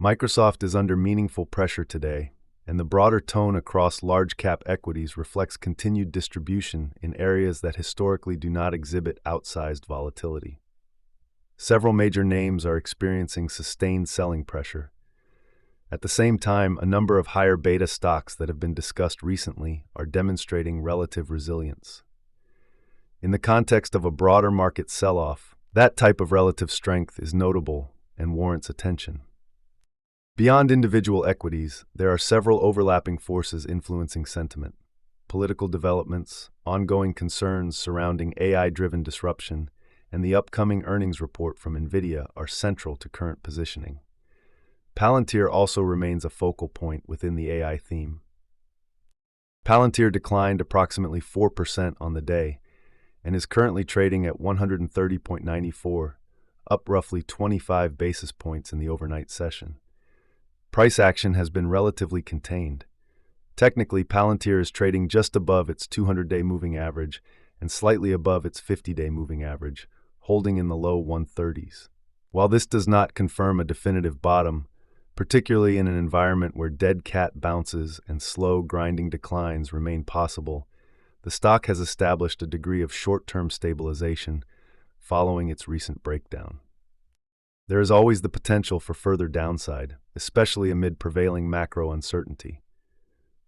Microsoft is under meaningful pressure today, and the broader tone across large-cap equities reflects continued distribution in areas that historically do not exhibit outsized volatility. Several major names are experiencing sustained selling pressure. At the same time, a number of higher beta stocks that have been discussed recently are demonstrating relative resilience. In the context of a broader market sell-off, that type of relative strength is notable and warrants attention. Beyond individual equities, there are several overlapping forces influencing sentiment. Political developments, ongoing concerns surrounding AI-driven disruption, and the upcoming earnings report from Nvidia are central to current positioning. Palantir also remains a focal point within the AI theme. Palantir declined approximately 4% on the day and is currently trading at 130.94, up roughly 25 basis points in the overnight session. Price action has been relatively contained. Technically, Palantir is trading just above its 200-day moving average and slightly above its 50-day moving average, holding in the low 130s. While this does not confirm a definitive bottom, particularly in an environment where dead cat bounces and slow, grinding declines remain possible, the stock has established a degree of short-term stabilization following its recent breakdown. There is always the potential for further downside, especially amid prevailing macro uncertainty.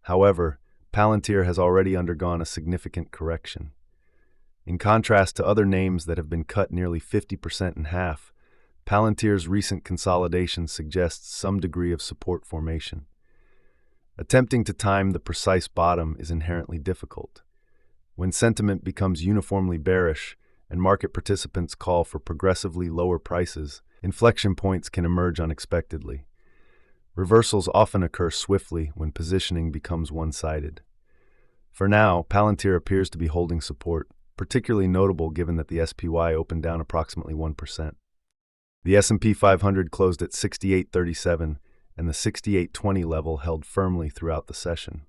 However, Palantir has already undergone a significant correction. In contrast to other names that have been cut nearly 50% in half, Palantir's recent consolidation suggests some degree of support formation. Attempting to time the precise bottom is inherently difficult. When sentiment becomes uniformly bearish and market participants call for progressively lower prices, inflection points can emerge unexpectedly. Reversals often occur swiftly when positioning becomes one-sided. For now, Palantir appears to be holding support, particularly notable given that the SPY opened down approximately 1%. The S&P 500 closed at 68.37, and the 68.20 level held firmly throughout the session.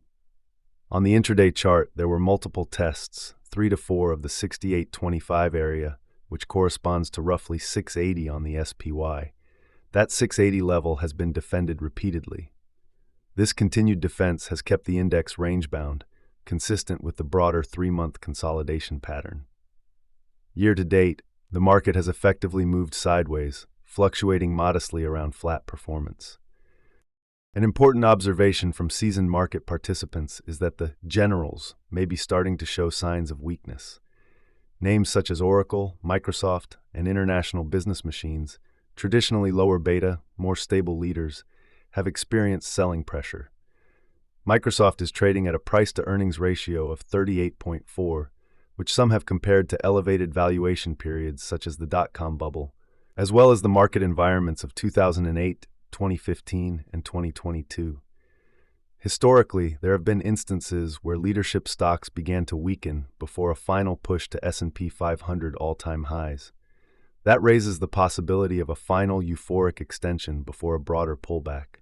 On the intraday chart, there were multiple tests, 3 to 4 of the 68.25 area, which corresponds to roughly 680 on the SPY. That 680 level has been defended repeatedly. This continued defense has kept the index range-bound, consistent with the broader 3-month consolidation pattern. Year to date, the market has effectively moved sideways, fluctuating modestly around flat performance. An important observation from seasoned market participants is that the generals may be starting to show signs of weakness. Names such as Oracle, Microsoft, and International Business Machines, traditionally lower beta, more stable leaders, have experienced selling pressure. Microsoft is trading at a price-to-earnings ratio of 38.4, which some have compared to elevated valuation periods such as the dot-com bubble, as well as the market environments of 2008, 2015, and 2022. Historically, there have been instances where leadership stocks began to weaken before a final push to S&P 500 all-time highs. That raises the possibility of a final euphoric extension before a broader pullback.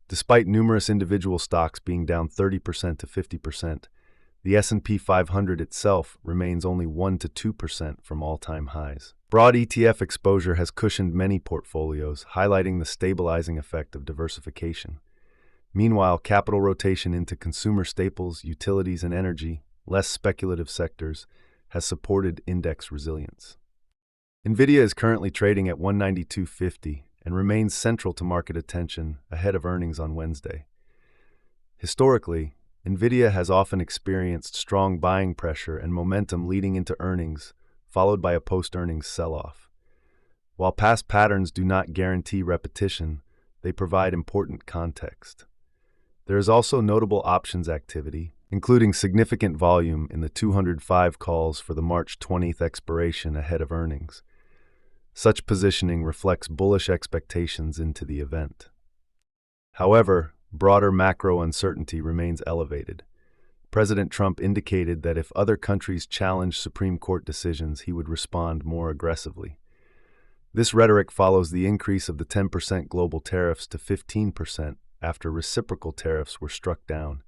Despite numerous individual stocks being down 30% to 50%, the S&P 500 itself remains only 1 to 2% from all-time highs. Broad ETF exposure has cushioned many portfolios, highlighting the stabilizing effect of diversification. Meanwhile, capital rotation into consumer staples, utilities, and energy, less speculative sectors, has supported index resilience. Nvidia is currently trading at 192.50 and remains central to market attention ahead of earnings on Wednesday. Historically, Nvidia has often experienced strong buying pressure and momentum leading into earnings, followed by a post-earnings sell-off. While past patterns do not guarantee repetition, they provide important context. There is also notable options activity, including significant volume in the 205 calls for the March 20th expiration ahead of earnings. Such positioning reflects bullish expectations into the event. However, broader macro uncertainty remains elevated. President Trump indicated that if other countries challenge Supreme Court decisions, he would respond more aggressively. This rhetoric follows the increase of the 10% global tariffs to 15% after reciprocal tariffs were struck down.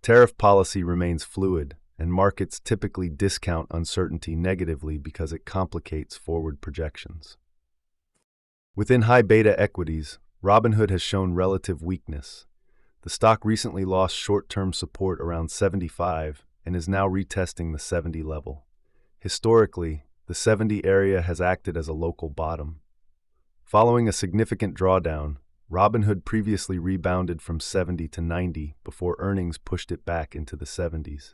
Tariff policy remains fluid, and markets typically discount uncertainty negatively because it complicates forward projections. Within high beta equities, Robinhood has shown relative weakness. The stock recently lost short-term support around 75 and is now retesting the 70 level. Historically, the 70 area has acted as a local bottom. Following a significant drawdown, Robinhood previously rebounded from 70 to 90 before earnings pushed it back into the 70s.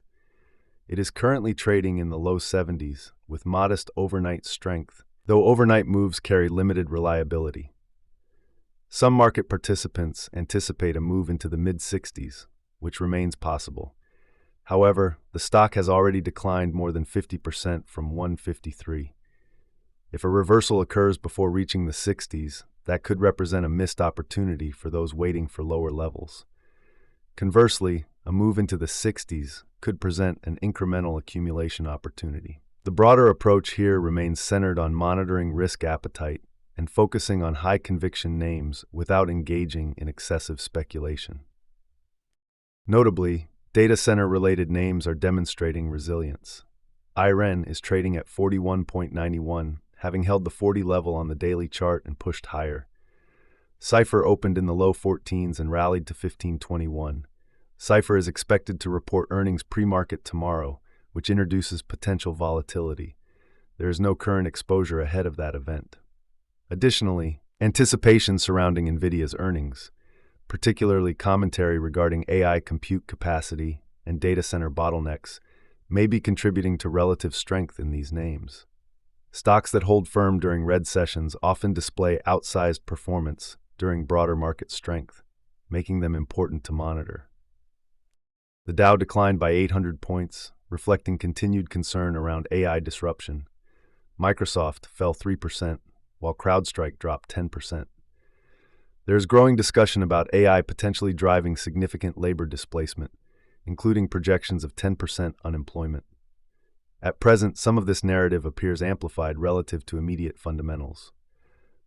It is currently trading in the low 70s with modest overnight strength, though overnight moves carry limited reliability. Some market participants anticipate a move into the mid-60s, which remains possible. However, the stock has already declined more than 50% from 153. If a reversal occurs before reaching the 60s, that could represent a missed opportunity for those waiting for lower levels. Conversely, a move into the 60s could present an incremental accumulation opportunity. The broader approach here remains centered on monitoring risk appetite and focusing on high-conviction names without engaging in excessive speculation. Notably, data center-related names are demonstrating resilience. IREN is trading at 41.91, having held the 40 level on the daily chart and pushed higher. Cipher opened in the low 14s and rallied to 1521. Cipher is expected to report earnings pre-market tomorrow, which introduces potential volatility. There is no current exposure ahead of that event. Additionally, anticipation surrounding Nvidia's earnings, particularly commentary regarding AI compute capacity and data center bottlenecks, may be contributing to relative strength in these names. Stocks that hold firm during red sessions often display outsized performance during broader market strength, making them important to monitor. The Dow declined by 800 points, reflecting continued concern around AI disruption. Microsoft fell 3%, while CrowdStrike dropped 10%. There is growing discussion about AI potentially driving significant labor displacement, including projections of 10% unemployment. At present, some of this narrative appears amplified relative to immediate fundamentals.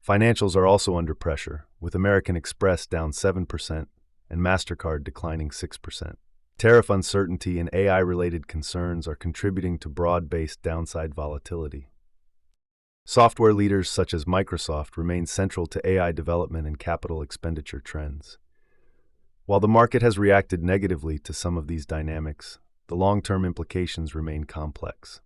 Financials are also under pressure, with American Express down 7% and MasterCard declining 6%. Tariff uncertainty and AI-related concerns are contributing to broad-based downside volatility. Software leaders such as Microsoft remain central to AI development and capital expenditure trends. While the market has reacted negatively to some of these dynamics, the long-term implications remain complex.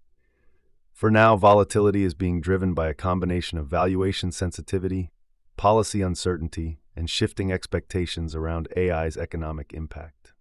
For now, volatility is being driven by a combination of valuation sensitivity, policy uncertainty, and shifting expectations around AI's economic impact.